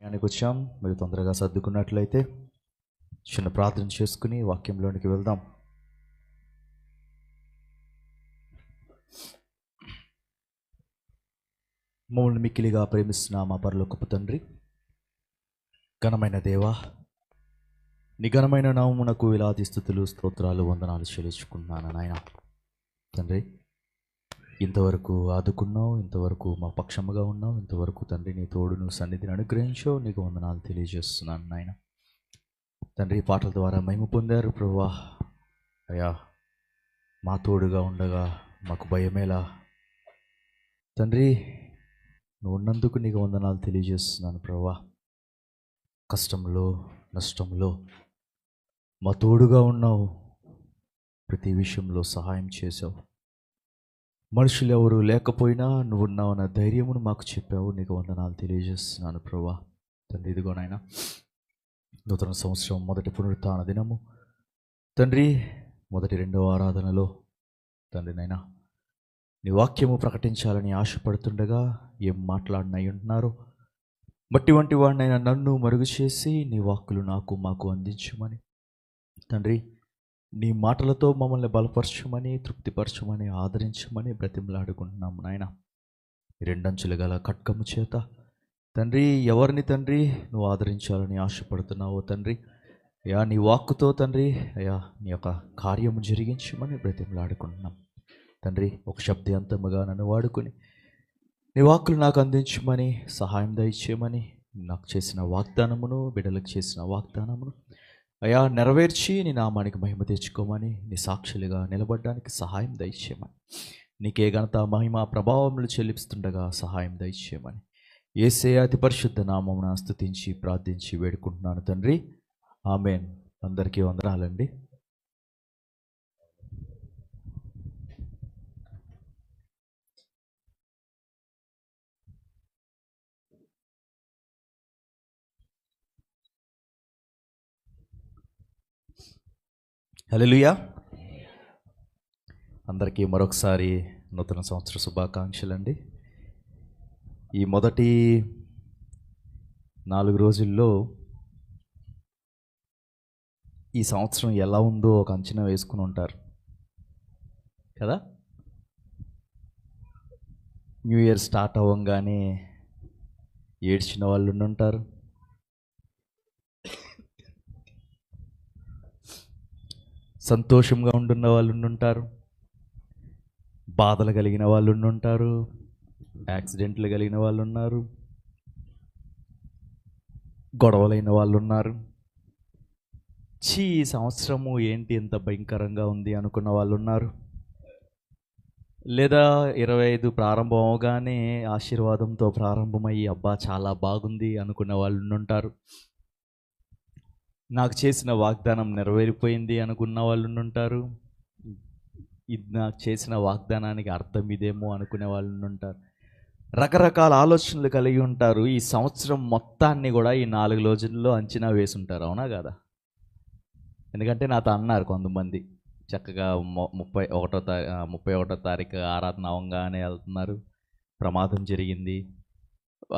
వాక్యానికి వచ్చాం. మీరు తొందరగా సర్దుకున్నట్లయితే చిన్న ప్రార్థన చేసుకుని వాక్యంలోనికి వెళ్దాం. మమ్మల్ని మిక్కిలిగా ప్రేమిస్తున్న మా పరలోకపు తండ్రి, ఘనమైన దేవా, నీ ఘనమైన నామమునకు వేలాది స్తుతులు, స్తోత్రాలు, వందనాలు చెల్లించుకుంటున్నాను నాయన. తండ్రి, ఇంతవరకు ఆదుకున్నావు, ఇంతవరకు మా పక్షముగా ఉన్నావు, ఇంతవరకు తండ్రి నీ తోడును సన్నిధిని అనుగ్రహించావు. నీకు వందనాలు తెలియజేస్తున్నాను నాయన. తండ్రి, పాటల ద్వారా మహిమ పొందారు ప్రభువా. అయ్యా, మా తోడుగా ఉండగా మాకు భయమేలా తండ్రి, నువ్వు ఉన్నందుకు నీకు వందనాలు తెలియజేస్తున్నాను ప్రభువా. కష్టంలో నష్టంలో మా తోడుగా ఉన్నావు, ప్రతి విషయంలో సహాయం చేసావు. మనుషులు ఎవరు లేకపోయినా నువ్వు ఉన్నావన్న ధైర్యమును మాకు చెప్పావు. నీకు వందనాలు తెలియజేస్తున్నాను ప్రభువా. తండ్రి, ఇదిగో నాయన, నూతన సంవత్సరం మొదటి పునరుత్థాన దినము తండ్రి, మొదటి రెండవ ఆరాధనలో తండ్రి నాయన నీ వాక్యము ప్రకటించాలని ఆశపడుతుండగా ఏం మాట్లాడినై ఉంటున్నారో మట్టి వంటి వాడినైనా నన్ను మరుగు చేసి నీ వాక్కులు నాకు మాకు అందించమని తండ్రి, నీ మాటలతో మమ్మల్ని బలపరచమని, తృప్తిపరచమని, ఆదరించమని బ్రతిమలాడుకుంటున్నాము నాయన. రెండంచులు గల ఖడ్గము చేత తండ్రి ఎవరిని తండ్రి నువ్వు ఆదరించాలని ఆశపడుతున్నావో తండ్రి, అయ్యా నీ వాక్కుతో తండ్రి అయ్యా నీ యొక్క కార్యము జరిగించమని బ్రతిమలాడుకుంటున్నాం తండ్రి. ఒక శబ్దాంతముగా నన్ను వాడుకొని నీ వాక్కులు నాకు అందించమని, సహాయం దయచేయమని, నాకు చేసిన వాగ్దానమును, బిడ్డలకు చేసిన వాగ్దానమును అయ్యా నెరవేర్చి నీ నామానికి మహిమ తెచ్చుకోమని, నీ సాక్షులుగా నిలబడడానికి సహాయం దయచేయమని, నీకే ఘనత మహిమ ప్రభావములు చెల్లిస్తుండగా సహాయం దయచేయమని యేసయ్య అతి పరిశుద్ధ నామమున స్తుతించి ప్రార్థించి వేడుకుంటున్నాను తండ్రి. ఆమేన్. అందరికీ వందనాలండి. హల్లెలూయా. అందరికీ మరొకసారి నూతన సంవత్సర శుభాకాంక్షలు అండి. ఈ మొదటి 4 రోజుల్లో ఈ సంవత్సరం ఎలా ఉందో ఒక అంచనా వేసుకుని ఉంటారు కదా. న్యూ ఇయర్ స్టార్ట్ అవ్వగానే ఏడ్చిన వాళ్ళు ఉండుంటారు, సంతోషంగా ఉండున్న వాళ్ళు ఉండుంటారు, బాధలు కలిగిన వాళ్ళు ఉండుంటారు, యాక్సిడెంట్లు కలిగిన వాళ్ళు ఉన్నారు, గొడవలైన వాళ్ళు ఉన్నారు. ఈ సంవత్సరము ఏంటి ఎంత భయంకరంగా ఉంది అనుకున్న వాళ్ళు ఉన్నారు. లేదా 25 ప్రారంభం అవగానే ఆశీర్వాదంతో ప్రారంభమయ్యి అబ్బా చాలా బాగుంది అనుకున్న వాళ్ళు ఉండుంటారు. నాకు చేసిన వాగ్దానం నెరవేరిపోయింది అనుకున్న వాళ్ళు ఉంటారు. ఇది నాకు చేసిన వాగ్దానానికి అర్థం ఇదేమో అనుకునే వాళ్ళు ఉంటారు. రకరకాల ఆలోచనలు కలిగి ఉంటారు. ఈ సంవత్సరం మొత్తాన్ని కూడా ఈ 4 రోజుల్లో అంచనా వేసుంటారు, అవునా కదా. ఎందుకంటే నాతో అన్నారు కొంతమంది, చక్కగా 31వ తారీఖు ఆరాధన అవంగానే వెళ్తున్నారు, ప్రమాదం జరిగింది.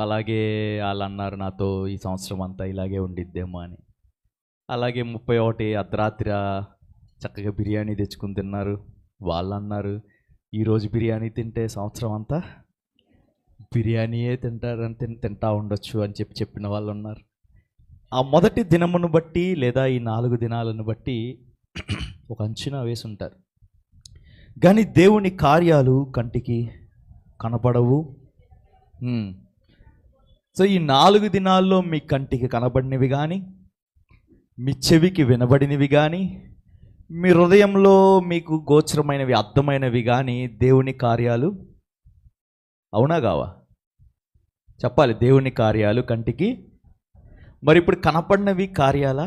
అలాగే వాళ్ళు అన్నారు నాతో ఈ సంవత్సరం అంతా ఇలాగే ఉండిద్దేమో అని. అలాగే 31 అర్ధరాత్రి చక్కగా బిర్యానీ తెచ్చుకుని తిన్నారు. వాళ్ళు అన్నారు ఈరోజు బిర్యానీ తింటే సంవత్సరం అంతా బిర్యానీయే తింటా ఉండొచ్చు అని చెప్పిన వాళ్ళు ఉన్నారు. ఆ మొదటి దినమును బట్టి లేదా ఈ 4 దినాలను బట్టి ఒక అంచనా వేసి ఉంటారు. కానీ దేవుని కార్యాలు కంటికి కనపడవు. సో ఈ 4 దినాల్లో మీ కంటికి కనబడినవి కానీ, మీ చెవికి వినబడినవి కానీ, మీ హృదయంలో మీకు గోచరమైనవి అర్థమైనవి కానీ దేవుని కార్యాలు అవునా కావా? చెప్పాలి. దేవుని కార్యాలు కంటికి, మరి ఇప్పుడు కనపడినవి కార్యాలా?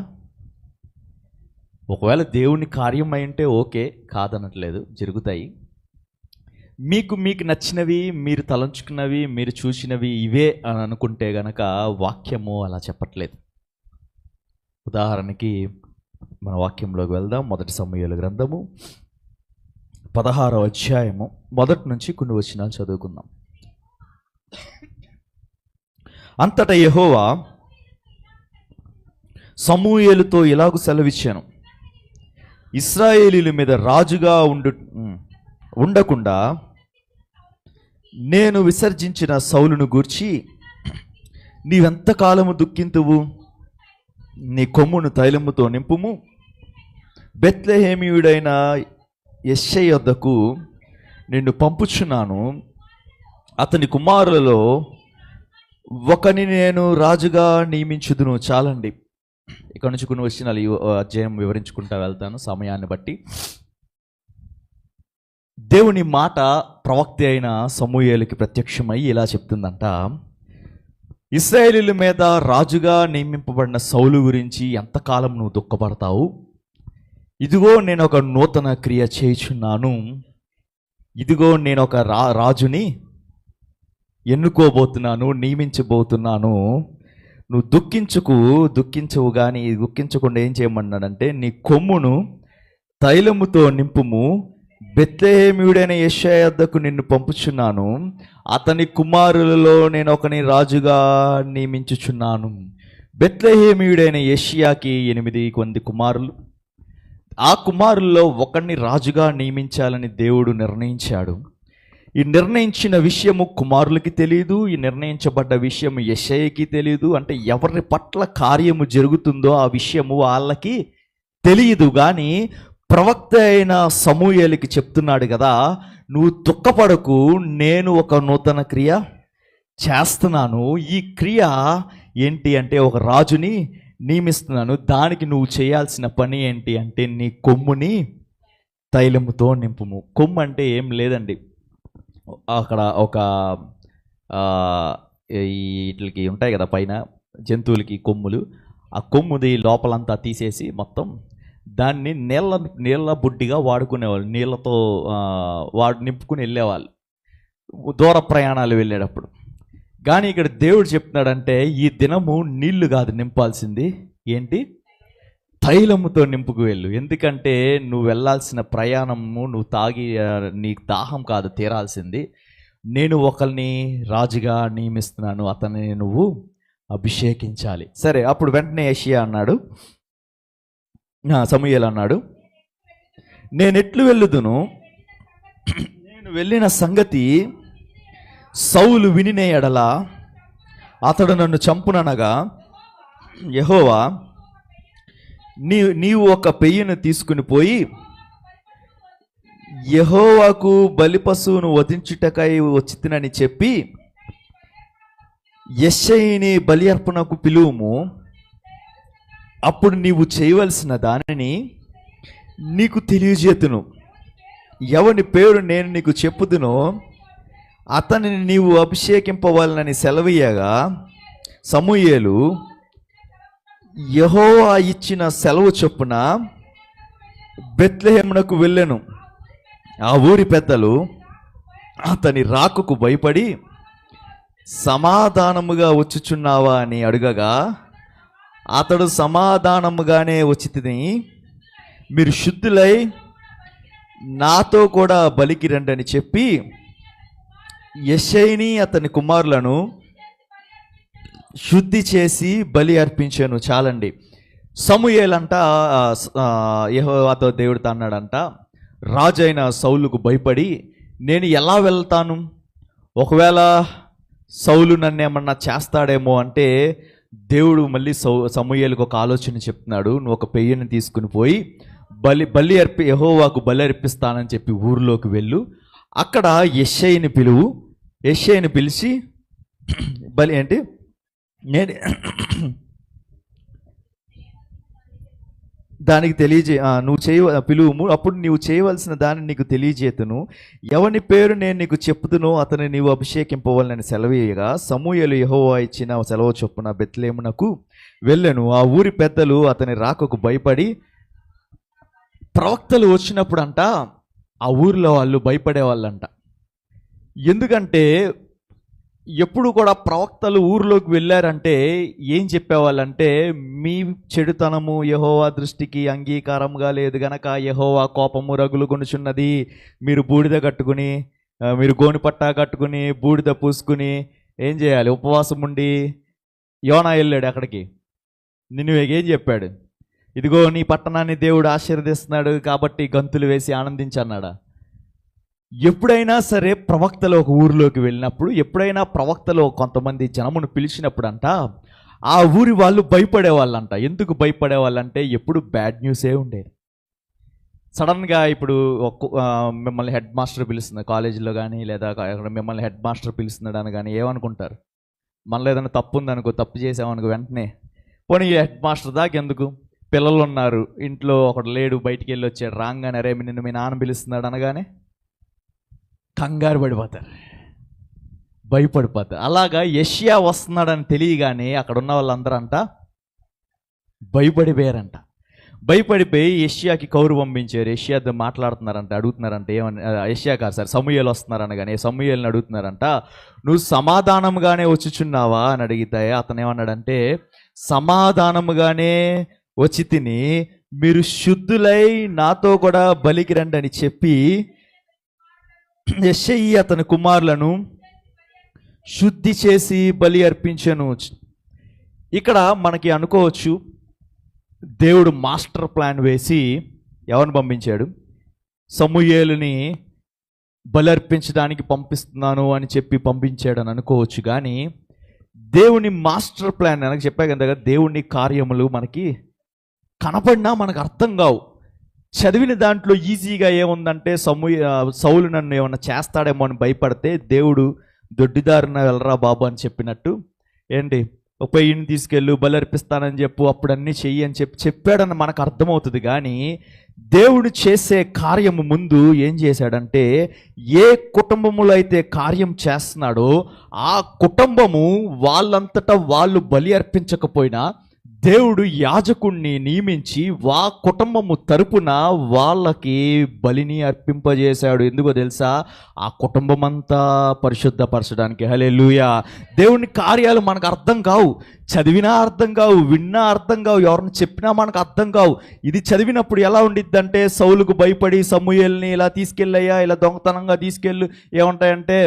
ఒకవేళ దేవుని కార్యం అయింటే ఓకే, కాదనట్లేదు, జరుగుతాయి. మీకు నచ్చినవి, మీరు తలంచుకున్నవి, మీరు చూసినవి ఇవే అని అనుకుంటే గనక వాక్యము అలా చెప్పట్లేదు. ఉదాహరణకి మన వాక్యంలోకి వెళ్దాం. మొదటి సమూయేలు గ్రంథము 16వ అధ్యాయము మొదటి నుంచి కొన్ని వచనాలు చదువుకుందాం. అంతటా యెహోవా సమూయేలుతో ఇలాగు సెలవిచ్చాను, ఇశ్రాయేలీల మీద రాజుగా ఉండకుండా నేను విసర్జించిన సౌలును గూర్చి నీవెంతకాలము దుఃఖింతువు? నీ కొమ్మును తైలముతో నింపుము. బెత్లెహేమీయుడైన యెష్షయి యొద్దకు నిన్ను పంపుచున్నాను. అతని కుమారులలో ఒకని నేను రాజుగా నియమించుదును. చాలండి, ఇక్కడ నుంచి కొన్ని వచనాలు ఈ అధ్యాయం వివరించుకుంటా వెళ్తాను సమయాన్ని బట్టి. దేవుని మాట ప్రవక్త అయిన సమూయేలుకి ప్రత్యక్షమై ఇలా చెప్తుందంట, ఇశ్రాయేలీయుల మీద రాజుగా నియమింపబడిన సౌలు గురించి ఎంతకాలం నువ్వు దుఃఖపడతావు? ఇదిగో నేను ఒక నూతన క్రియ చేయుచున్నాను. ఇదిగో నేను ఒక రాజుని ఎన్నుకోబోతున్నాను, నియమించబోతున్నాను. నువ్వు దుఃఖించవు కానీ దుఃఖించకుండా ఏం చేయమన్నాడంటే, నీ కొమ్మును తైలముతో నింపుము. బెత్లెహేమీయుడైన యెష్షయి యొద్దకు నిన్ను పంపుచున్నాను. అతని కుమారులలో నేను ఒకని రాజుగా నియమించుచున్నాను. బెత్లెహేమీయుడైన యెష్షయాకి 8 కుమారులు. ఆ కుమారుల్లో ఒకరిని రాజుగా నియమించాలని దేవుడు నిర్ణయించాడు. ఈ నిర్ణయించిన విషయము కుమారులకి తెలియదు, ఈ నిర్ణయించబడ్డ విషయము యెష్షయికి తెలియదు. అంటే ఎవరి పట్ల కార్యము జరుగుతుందో ఆ విషయము వాళ్ళకి తెలియదు. కానీ ప్రవక్త అయిన సమూయేలుకి చెప్తున్నాడు కదా, నువ్వు దుఃఖపడకు, నేను ఒక నూతన క్రియ చేస్తున్నాను. ఈ క్రియ ఏంటి అంటే ఒక రాజుని నియమిస్తున్నాను. దానికి నువ్వు చేయాల్సిన పని ఏంటి అంటే, నీ కొమ్ముని తైలముతో నింపుము. కొమ్ము అంటే ఏం లేదండి, అక్కడ ఒక వీటికి ఉంటాయి కదా పైన జంతువులకి కొమ్ములు, ఆ కొమ్ముది లోపలంతా తీసేసి మొత్తం దాన్ని నీళ్ళ బుడ్డిగా వాడుకునేవాళ్ళు. నీళ్ళతో నింపుకుని వెళ్ళేవాళ్ళు దూర ప్రయాణాలు వెళ్ళేటప్పుడు. కానీ ఇక్కడ దేవుడు చెప్తున్నాడంటే, ఈ దినము నీళ్లు కాదు నింపాల్సింది, ఏంటి? తైలముతో నింపుకు వెళ్ళు. ఎందుకంటే నువ్వు వెళ్ళాల్సిన ప్రయాణము నువ్వు నీకు దాహం కాదు తీరాల్సింది. నేను ఒకరిని రాజుగా నియమిస్తున్నాను, అతన్ని నువ్వు అభిషేకించాలి. సరే, అప్పుడు వెంటనే సమూయేలు అన్నాడు, నేనెట్లు వెళ్ళుదును? నేను వెళ్ళిన సంగతి సౌలు వినిన ఎడల అతడు నన్ను చంపుననగా, యెహోవా నీవు ఒక పెయ్యను తీసుకుని పోయి యెహోవాకు బలి పశువును వధించుటకై వచ్చితినని చెప్పి యెష్షయిని బలి అర్పణకు పిలువుము. అప్పుడు నీవు చేయవలసిన దానిని నీకు తెలియజేతును. ఎవని పేరు నేను నీకు చెప్పుదునో అతనిని నీవు అభిషేకింపవాలని సెలవీయగా, సమూయేలు యెహోవా ఇచ్చిన సెలవు చొప్పున బెత్లెహేమునకు వెళ్ళెను. ఆ ఊరి పెద్దలు అతని రాకకు భయపడి, సమాధానముగా వచ్చుచున్నావా అని అడుగగా, అతడు సమాధానముగానే వచ్చితిని, మీరు శుద్ధులై నాతో కూడా బలికి రండి అని చెప్పి యెష్షయిని అతని కుమారులను శుద్ధి చేసి బలి అర్పించాను. చాలండి. సమూయేలంట యెహోవాతో దేవుడితో అన్నాడంట, రాజైన సౌలుకు భయపడి నేను ఎలా వెళ్తాను? ఒకవేళ సౌలు నన్ను ఏమన్నా చేస్తాడేమో అంటే, దేవుడు మళ్ళీ సమూయేలుకు ఒక ఆలోచన చెప్తున్నాడు. నువ్వు ఒక పెయ్యని తీసుకుని పోయి యెహోవాకు బలి అర్పిస్తానని చెప్పి ఊరిలోకి వెళ్ళు. అక్కడ యెష్షయిని పిలువు. యెష్షయిని పిలిచి బలి ఏంటి నేను దానికి పిలువుము. అప్పుడు నీవు చేయవలసిన దాన్ని నీకు తెలియజేతును. ఎవని పేరు నేను నీకు చెప్పుదునో అతని నీవు అభిషేకింపవాలని సెలవీయగా, సమూయేలు యెహోవా ఇచ్చిన సెలవు చొప్పున బెత్లెహేమునకు వెళ్ళెను. ఆ ఊరి పెద్దలు అతని రాకకు భయపడి, ప్రవక్తలు వచ్చినప్పుడు అంట ఆ ఊరిలో వాళ్ళు భయపడేవాళ్ళంట. ఎందుకంటే ఎప్పుడు కూడా ప్రవక్తలు ఊరిలోకి వెళ్ళారంటే ఏం చెప్పేవాళ్ళంటే, మీ చెడుతనము యెహోవా దృష్టికి అంగీకారంగా లేదు గనక యెహోవా కోపము రగులుకొనుచున్నది. మీరు బూడిద కట్టుకుని, మీరు గోనిపట్టా కట్టుకుని, బూడిద పూసుకుని ఏం చేయాలి? ఉపవాసం ఉండి. యోనా వెళ్ళాడు అక్కడికి, నినివేకేం చెప్పాడు? ఇదిగో నీ పట్టణాన్ని దేవుడు ఆశీర్వదిస్తున్నాడు కాబట్టి గంతులు వేసి ఆనందించన్నాడా? ఎప్పుడైనా సరే ప్రవక్తలు ఒక ఊరిలోకి వెళ్ళినప్పుడు, ఎప్పుడైనా ప్రవక్తలు కొంతమంది జనమును పిలిచినప్పుడు ఆ ఊరి వాళ్ళు భయపడేవాళ్ళంట. ఎందుకు భయపడేవాళ్ళంటే ఎప్పుడు బ్యాడ్ న్యూసే ఉండేది. సడన్గా ఇప్పుడు మిమ్మల్ని హెడ్ మాస్టర్ పిలుస్తుంది కాలేజీలో కానీ, లేదా మిమ్మల్ని హెడ్ మాస్టర్ పిలుస్తున్నాడు అని కానీ ఏమనుకుంటారు? మనలో ఏదైనా తప్పు ఉందనుకో, తప్పు చేసామనుకో, వెంటనే పోనీ హెడ్ మాస్టర్ దాకా ఎందుకు, పిల్లలు ఉన్నారు ఇంట్లో, ఒకడు లేడు బయటికి వెళ్ళి వచ్చాడు, రాగానే అరే నిన్ను మీ నాన్న పిలుస్తున్నాడు అనగానే కంగారు పడిపోతారు, భయపడిపోతారు. అలాగా యెషయా వస్తున్నాడని తెలియగానే అక్కడ ఉన్న వాళ్ళందరూ భయపడిపోయారంట. భయపడిపోయి యెషయాకి కౌరు పంపించారు. యెషయాతో మాట్లాడుతున్నారంట, అడుగుతున్నారంట ఏమని, యెషయా కాదు సార్, సమూయేలు వస్తున్నారని కానీ సమూయేలుని అడుగుతున్నారంట, నువ్వు సమాధానంగానే వచ్చుచున్నావా అని అడిగితే అతను ఏమన్నాడంటే, సమాధానముగానే వచ్చి తిని మీరు శుద్ధులై నాతో కూడా బలికి రండి అని చెప్పి యెషయి అతని కుమారులను శుద్ధి చేసి బలి అర్పించను. ఇక్కడ మనకి అనుకోవచ్చు, దేవుడు మాస్టర్ ప్లాన్ వేసి ఎవరిని పంపించాడు? సమూయేలుని బలి అర్పించడానికి పంపిస్తున్నాను అని చెప్పి పంపించాడు అని అనుకోవచ్చు. కానీ దేవుని మాస్టర్ ప్లాన్ నాకు చెప్పా కదా, దేవుని కార్యములు మనకి కనపడినా మనకు అర్థం కావు. చదివిన దాంట్లో ఈజీగా ఏముందంటే, సౌలు నన్ను ఏమన్నా చేస్తాడేమో అని భయపడితే దేవుడు దొడ్డిదారిన వెళ్ళరా బాబు అని చెప్పినట్టు, ఏంటి ఒక ఈయన్ని తీసుకెళ్ళు బలి అర్పిస్తానని చెప్పు, అప్పుడు అన్నీ చెయ్యి అని చెప్పాడని మనకు అర్థమవుతుంది. కానీ దేవుడు చేసే కార్యము ముందు ఏం చేశాడంటే, ఏ కుటుంబములో అయితే కార్యం చేస్తున్నాడో ఆ కుటుంబము వాళ్ళంతటా వాళ్ళు బలి అర్పించకపోయినా దేవుడు యాజకుణ్ణి నియమించి కుటుంబము తరపున వాళ్ళకి బలిని అర్పింపజేశాడు. ఎందుకో తెలుసా? ఆ కుటుంబం అంతా పరిశుద్ధపరచడానికి. హల్లెలూయా. దేవుని కార్యాలు మనకు అర్థం కావు, చదివినా అర్థం కావు, విన్నా అర్థం కావు, ఎవరిని చెప్పినా మనకు అర్థం కావు. ఇది చదివినప్పుడు ఎలా ఉండిద్దంటే, సౌలుకు భయపడి సమూయేలుని ఇలా తీసుకెళ్ళయ్యా, ఇలా దొంగతనంగా తీసుకెళ్ళు, ఏముంటాయంటే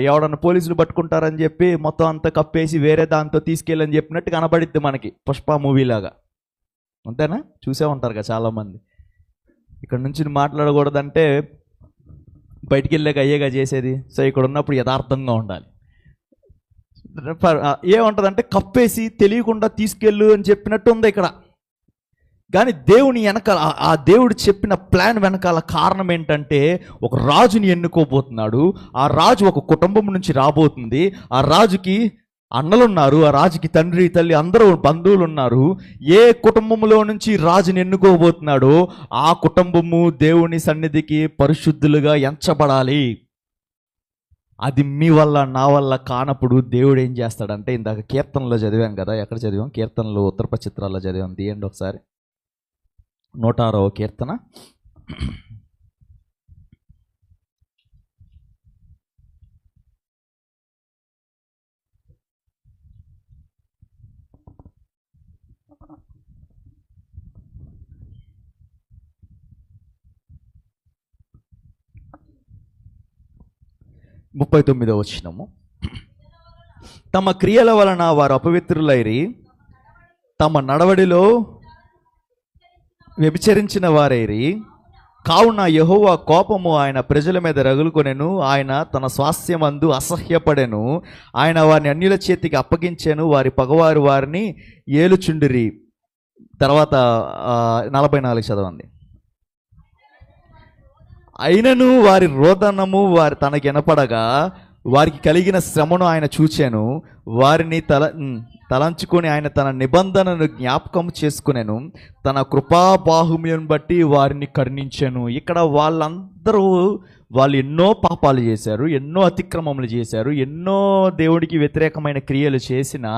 ఎవడన్నా పోలీసులు పట్టుకుంటారని చెప్పి మొత్తం అంతా కప్పేసి వేరే దాంతో తీసుకెళ్ళని చెప్పినట్టు కనబడిద్ది మనకి, పుష్ప మూవీలాగా. అంతేనా? చూసే ఉంటారు కదా చాలామంది. ఇక్కడ నుంచి మాట్లాడకూడదంటే బయటికి వెళ్ళాక అయ్యేగా చేసేది. సో ఇక్కడ ఉన్నప్పుడు యథార్థంగా ఉండాలి. ఏముంటుందంటే కప్పేసి తెలియకుండా తీసుకెళ్ళు అని చెప్పినట్టు ఉంది ఇక్కడ. కానీ దేవుని వెనకాల, ఆ దేవుడు చెప్పిన ప్లాన్ వెనకాల కారణం ఏంటంటే, ఒక రాజుని ఎన్నుకోబోతున్నాడు. ఆ రాజు ఒక కుటుంబం నుంచి రాబోతుంది. ఆ రాజుకి అన్నలు ఉన్నారు, ఆ రాజుకి తండ్రి తల్లి అందరూ బంధువులు ఉన్నారు. ఏ కుటుంబంలో నుంచి రాజుని ఎన్నుకోబోతున్నాడో ఆ కుటుంబము దేవుని సన్నిధికి పరిశుద్ధులుగా ఎంచబడాలి. అది మీ వల్ల నా వల్ల కానప్పుడు దేవుడు ఏం చేస్తాడంటే, ఇందాక కీర్తనలో చదివాం కదా, ఎక్కడ చదివాం? కీర్తనలో ఉత్తర చిత్రాల్లో చదివాం. తీయండి ఒకసారి, 106వ కీర్తన. ముప్పై 39వ వచనము. తమ క్రియల వలన వారు అపవిత్రులైరి, తమ నడవడిలో వ్యభిచరించిన వారైరి, కావున యెహోవా కోపము ఆయన ప్రజల మీద రగులుకొనెను, ఆయన తన స్వాస్థ్యమందు అసహ్యపడెను, ఆయన వారిని అన్యుల చేతికి అప్పగించెను, వారి పగవారు వారిని ఏలుచుండిరి. తర్వాత 44 చదవండి. అయినను వారి రోదనము వారి తనకి వినపడగా వారికి కలిగిన శ్రమను ఆయన చూచెను, వారిని తలంచుకొని ఆయన తన నిబంధనను జ్ఞాపకం చేసుకునేను, తన కృపాబాహుమ్యం బట్టి వారిని కరుణించెను. ఇక్కడ వాళ్ళు ఎన్నో పాపాలు చేశారు, ఎన్నో అతిక్రమములు చేశారు, ఎన్నో దేవుడికి వ్యతిరేకమైన క్రియలు చేసినా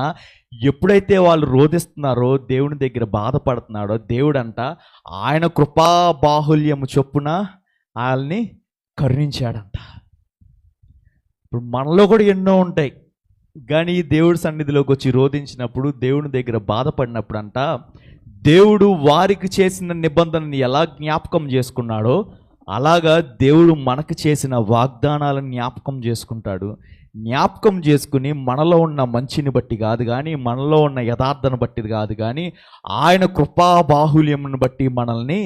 ఎప్పుడైతే వాళ్ళు రోధిస్తున్నారో, దేవుని దగ్గర బాధపడుతున్నాడో, దేవుడంట ఆయన కృపాబాహుల్యము చొప్పున వాళ్ళని కరుణించాడంట. ఇప్పుడు మనలో కూడా ఎన్నో ఉంటాయి, కానీ దేవుడి సన్నిధిలోకి వచ్చి రోధించినప్పుడు, దేవుని దగ్గర బాధపడినప్పుడు అంట, దేవుడు వారికి చేసిన నిబంధనని ఎలా జ్ఞాపకం చేసుకున్నాడో అలాగా దేవుడు మనకు చేసిన వాగ్దానాలను జ్ఞాపకం చేసుకుంటాడు. జ్ఞాపకం చేసుకుని మనలో ఉన్న మంచిని బట్టి కాదు కానీ, మనలో ఉన్న యథార్థను బట్టి కాదు కానీ, ఆయన కృపా బాహుల్యమును బట్టి మనల్ని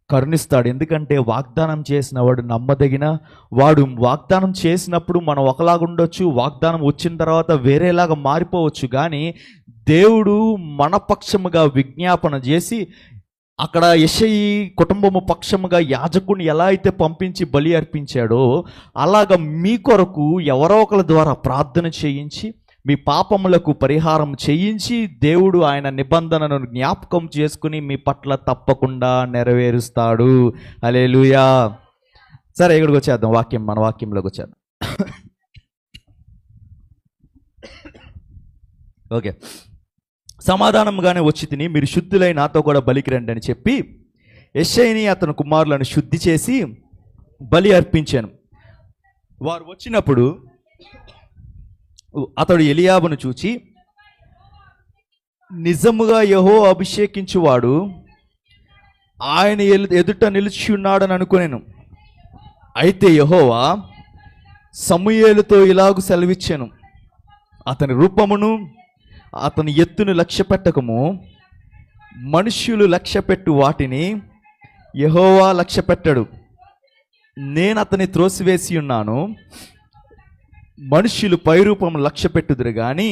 కరుణిస్తాడు. ఎందుకంటే వాగ్దానం చేసిన వాడు నమ్మదగిన వాడు. వాగ్దానం చేసినప్పుడు మనం ఒకలాగా ఉండొచ్చు, వాగ్దానం వచ్చిన తర్వాత వేరేలాగా మారిపోవచ్చు. కానీ దేవుడు మన పక్షముగా విజ్ఞాపన చేసి, అక్కడ యెషయి కుటుంబము పక్షముగా యాజకుని ఎలా అయితే పంపించి బలి అర్పించాడో, అలాగ మీ కొరకు ఎవరో ఒకరి ద్వారా ప్రార్థన చేయించి మీ పాపములకు పరిహారం చేయించి దేవుడు ఆయన నిబంధనను జ్ఞాపకం చేసుకుని మీ పట్ల తప్పకుండా నెరవేరుస్తాడు. హల్లెలూయా. సరే, ఇక్కడికి వచ్చేద్దాం. మన వాక్యంలోకి వచ్చేద్దాం. ఓకే. సమాధానంగానే వచ్చి తిని మీరు శుద్ధులై నాతో కూడా బలికి రండి అని చెప్పి యెషయిని అతని కుమారులను శుద్ధి చేసి బలి అర్పించాను. వారు వచ్చినప్పుడు అతడు ఎలియాబును చూచి, నిజముగా యెహోవా అభిషేకించువాడు ఆయన ఎదుట నిలిచి ఉన్నాడని అనుకునేను. అయితే యెహోవా సమూయేలుతో ఇలాగు సెలవిచ్చాను, అతని రూపమును అతని ఎత్తును లక్ష్య పెట్టకము. మనుష్యులు లక్ష్యపెట్టు వాటిని యెహోవా లక్ష్య పెట్టడు. నేను అతని త్రోసివేసి ఉన్నాను. మనుష్యులు పైరూపం లక్ష్య పెట్టుదురు కానీ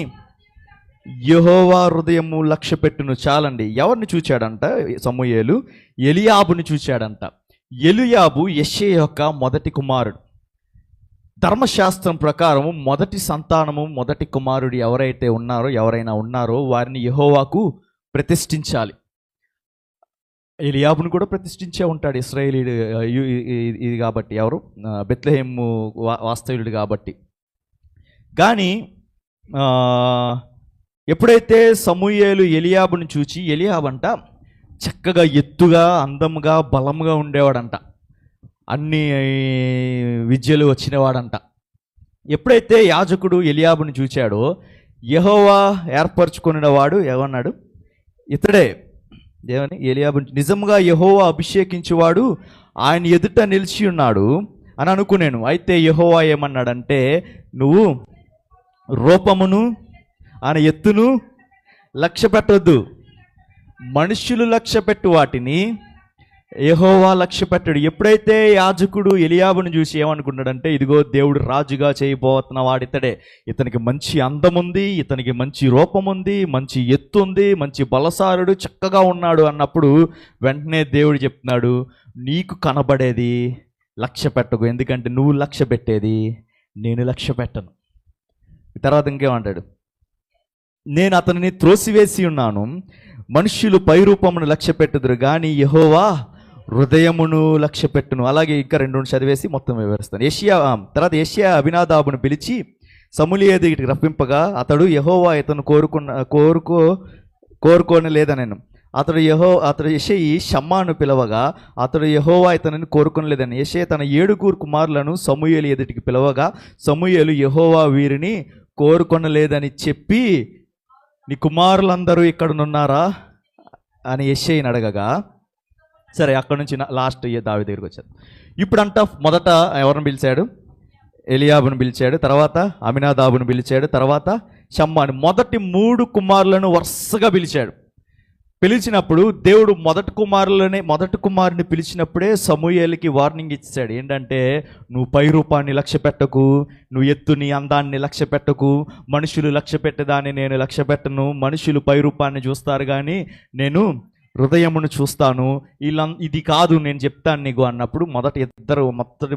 యెహోవా హృదయము లక్ష్య పెట్టును. చాలండి. ఎవరిని చూచాడంట సమూయేలు? ఎలియాబుని చూచాడంట. ఎలియాబు యెషయి యొక్క మొదటి కుమారుడు. ధర్మశాస్త్రం ప్రకారం మొదటి సంతానము, మొదటి కుమారుడు ఎవరైనా ఉన్నారో వారిని యెహోవాకు ప్రతిష్ఠించాలి. ఎలియాబును కూడా ప్రతిష్ఠించే ఉంటాడు. ఇశ్రాయేలీయుడు ఇది కాబట్టి, ఎవరు బెత్లెహేము వాస్తవ్యుడు కాబట్టి. కానీ ఎప్పుడైతే సమూయేలు ఎలియాబుని చూచి, ఎలియాబంట చక్కగా ఎత్తుగా అందముగా బలంగా ఉండేవాడంట, అన్ని విద్యలు వచ్చినవాడంట. ఎప్పుడైతే యాజకుడు ఎలియాబుని చూచాడో యెహోవా ఏర్పరచుకున్న వాడు ఏమన్నాడు? ఇతడే. ఏమని? ఎలియాబుని నిజముగా యెహోవా అభిషేకించువాడు ఆయన ఎదుట నిలిచి ఉన్నాడు అని అనుకునేను. అయితే యెహోవా ఏమన్నాడంటే, నువ్వు రూపమును ఆయన ఎత్తును లక్ష్య పెట్టొద్దు. మనుష్యులు లక్ష్య పెట్టు వాటిని యెహోవా లక్ష్య పెట్టాడు. ఎప్పుడైతే యాజకుడు ఎలియాబును చూసి ఏమనుకున్నాడంటే, ఇదిగో దేవుడు రాజుగా చేయబోతున్న వాడితడే, ఇతనికి మంచి అందం ఉంది, ఇతనికి మంచి రూపం ఉంది, మంచి ఎత్తు ఉంది, మంచి బలసారుడు, చక్కగా ఉన్నాడు అన్నప్పుడు వెంటనే దేవుడు చెప్తున్నాడు, నీకు కనబడేది లక్ష్య పెట్టకు, ఎందుకంటే నువ్వు లక్ష్య పెట్టేది నేను లక్ష్య పెట్టను. తర్వాత ఇంకేమంటాడు? నేను అతనిని త్రోసివేసి ఉన్నాను. మనుష్యులు పైరూపమును లక్ష్య పెట్టుదురు కానీ యెహోవా హృదయమును లక్ష్య పెట్టును. అలాగే ఇంకా 2 చదివేసి మొత్తం వివరిస్తాను. తర్వాత యెషయా అబీనాదాబును పిలిచి సమూయేలు ఎదుటికి రప్పింపగా అతడు యెహోవా ఇతను కోరుకోనలేదనెను. అతడు యెషయి షమ్మాను పిలవగా అతడు యెహోవా ఇతనిని కోరుకొనలేదని. యెషయి తన 7 కుమారులను సమూయేలు ఎదుటికి పిలవగా సమూయేలు యెహోవా వీరిని కోరుకొనలేదని చెప్పి, నీ కుమారులందరూ ఇక్కడనున్నారా అని యెషయిని అడగగా, సరే అక్కడ నుంచి లాస్ట్ దావీదు దగ్గరికి వచ్చాడు. ఇప్పుడంట మొదట ఎవరిని పిలిచాడు? ఎలియాబును పిలిచాడు, తర్వాత అబీనాదాబును పిలిచాడు, తర్వాత షమ్మాను. మొదటి 3 కుమారులను వరుసగా పిలిచాడు. పిలిచినప్పుడు దేవుడు మొదటి కుమారుని పిలిచినప్పుడే సమూయేలుకి వార్నింగ్ ఇచ్చాడు. ఏంటంటే, నువ్వు పైరూపాన్ని లక్ష్య పెట్టకు, నువ్వు ఎత్తుని అందాన్ని లక్ష్య పెట్టకు, మనుషులు లక్ష్య పెట్టేదాన్ని నేను లక్ష్య పెట్టను. మనుషులు పైరూపాన్ని చూస్తారు కానీ నేను హృదయమును చూస్తాను. ఇది కాదు నేను చెప్తాను నీకు అన్నప్పుడు మొదటి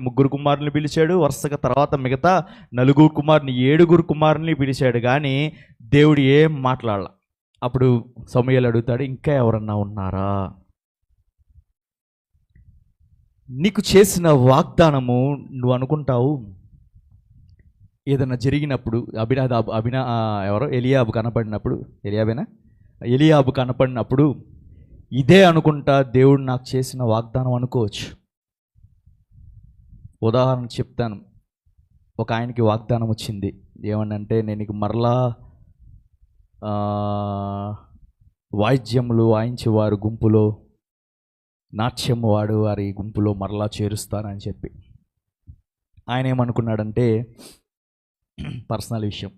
3 కుమారుని పిలిచాడు వరుసగా. తర్వాత మిగతా 4 కుమారుని 7 కుమారుని పిలిచాడు కానీ దేవుడు ఏం మాట్లాడాల. అప్పుడు సమూయేలు అడుగుతాడు, ఇంకా ఎవరన్నా ఉన్నారా? నీకు చేసిన వాగ్దానము నువ్వు అనుకుంటావు, ఏదైనా జరిగినప్పుడు ఎలియాబు కనపడినప్పుడు, ఎలియాబు కనపడినప్పుడు ఇదే అనుకుంటా దేవుడు నాకు చేసిన వాగ్దానం అనుకోవచ్చు. ఉదాహరణ చెప్తాను. ఒక ఆయనకి వాగ్దానం వచ్చింది. ఏమనంటే, నేను నీకు మరలా వాయిద్యములు వాయించేవారు గుంపులో, నాట్యము వారి గుంపులో మరలా చేరుస్తానని చెప్పి. ఆయన ఏమనుకున్నాడంటే, పర్సనల్ విషయం.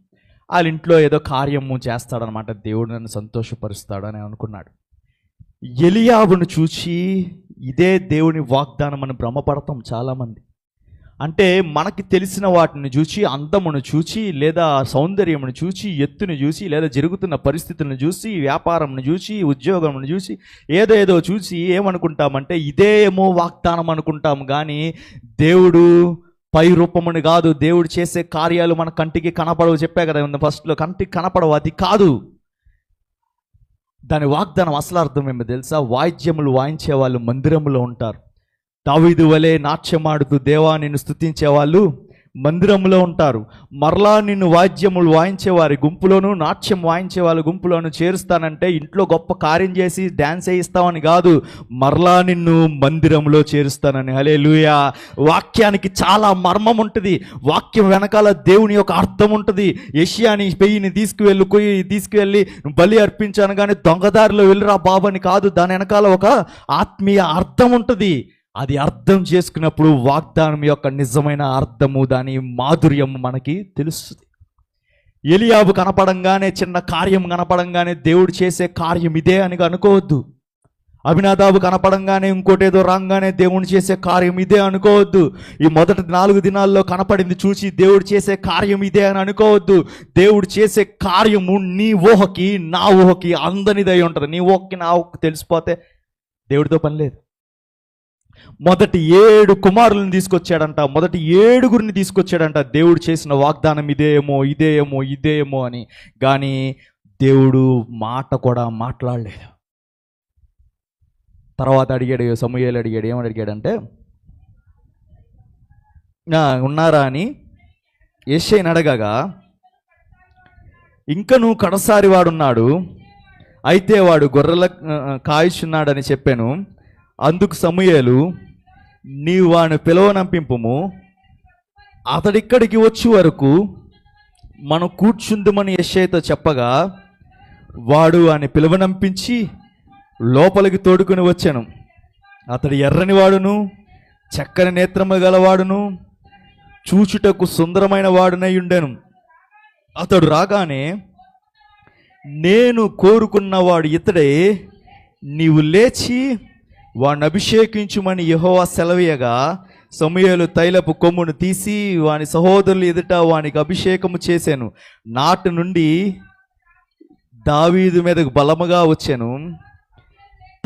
వాళ్ళ ఇంట్లో ఏదో కార్యము చేస్తాడనమాట, దేవుడు నన్ను సంతోషపరుస్తాడని అనుకున్నాడు. ఎలియాబును చూసి ఇదే దేవుని వాగ్దానం అని భ్రమపడతాం చాలామంది. అంటే మనకి తెలిసిన వాటిని చూసి, అందమును చూసి, లేదా సౌందర్యమును చూసి, ఎత్తును చూసి, లేదా జరుగుతున్న పరిస్థితులను చూసి, వ్యాపారంను చూసి, ఉద్యోగమును చూసి, ఏదో చూసి ఏమనుకుంటామంటే ఇదేమో వాగ్దానం అనుకుంటాం. కానీ దేవుడు పై రూపముని కాదు, దేవుడు చేసే కార్యాలు మన కంటికి కనపడవు. చెప్పా కదా ఫస్ట్లో, కంటికి కనపడవు, అది కాదు దాని వాగ్దానం. అసలు అర్థం ఏమో తెలుసా? వాయిద్యములు వాయించే వాళ్ళు మందిరములో ఉంటారు. దావీదు వలె నాట్యమాడుతూ దేవా నిన్ను స్తుతించే వాళ్ళు మందిరంలో ఉంటారు. మరలా నిన్ను వాయిద్యములు వాయించేవారి గుంపులోను, నాట్యం వాయించే వాళ్ళ గుంపులోను చేరుస్తానంటే ఇంట్లో గొప్ప కార్యం చేసి డ్యాన్స్ వేయిస్తామని కాదు, మరలా నిన్ను మందిరంలో చేరుస్తానని. హల్లెలూయా. వాక్యానికి చాలా మర్మం ఉంటుంది. వాక్యం వెనకాల దేవుని యొక్క అర్థం ఉంటుంది. యెషయాని పెయ్యిని తీసుకువెళ్ళి బలి అర్పించాను కానీ దొంగదారిలో వెళ్ళిరా బాబని కాదు, దాని వెనకాల ఒక ఆత్మీయ అర్థం ఉంటుంది. అది అర్థం చేసుకున్నప్పుడు వాగ్దానం యొక్క నిజమైన అర్థము, దాని మాధుర్యము మనకి తెలుస్తుంది. ఎలియాబు కనపడంగానే, చిన్న కార్యం కనపడంగానే దేవుడు చేసే కార్యం ఇదే అని అనుకోవద్దు. అబినాదాబు కనపడంగానే ఇంకోటేదో రాగానే దేవుడు చేసే కార్యం ఇదే అనుకోవద్దు. ఈ మొదటి 4 దినాల్లో కనపడింది చూసి దేవుడు చేసే కార్యం ఇదే అని అనుకోవద్దు. దేవుడు చేసే కార్యము నీ ఊహకి నా ఊహకి అందనిదై ఉంటుంది. నీ ఊహకి నా ఊహకి తెలిసిపోతే దేవుడితో పని లేదు. మొదటి 7 కుమారులను తీసుకొచ్చాడంట, మొదటి 7గురిని తీసుకొచ్చాడంట. దేవుడు చేసిన వాగ్దానం ఇదేమో అని. కానీ దేవుడు మాట కూడా మాట్లాడలేదు. తర్వాత అడిగాడు, సమూయేలు అడిగాడు. ఏమని అడిగాడంటే, ఉన్నారా అని యెషయాని అడగగా, ఇంకను కడసారి వాడున్నాడు, అయితే వాడు గొర్రెల కాయుచున్నాడని చెప్పాను. అందుకు సమూయేలు, నీవు వాడిని పిలవనంపింపుము, అతడిక్కడికి వచ్చే వరకు మనం కూర్చుందుమని యెషయాతో చెప్పగా, వాడు వాడిని పిలవనంపించి లోపలికి తోడుకుని వచ్చాను. అతడు ఎర్రని వాడును, చక్కని నేత్రము గలవాడును, చూచుటకు సుందరమైన వాడునై ఉండెను. అతడు రాగానే, నేను కోరుకున్నవాడు ఇతడే, నీవు లేచి వాడిని అభిషేకించుమని యెహోవా సెలవీయగా, సమూయేలు తైలపు కొమ్మును తీసి వాని సహోదరులు ఎదుట వానికి అభిషేకము చేశాను. నాటి నుండి దావీదు మీదకు బలముగా వచ్చాను.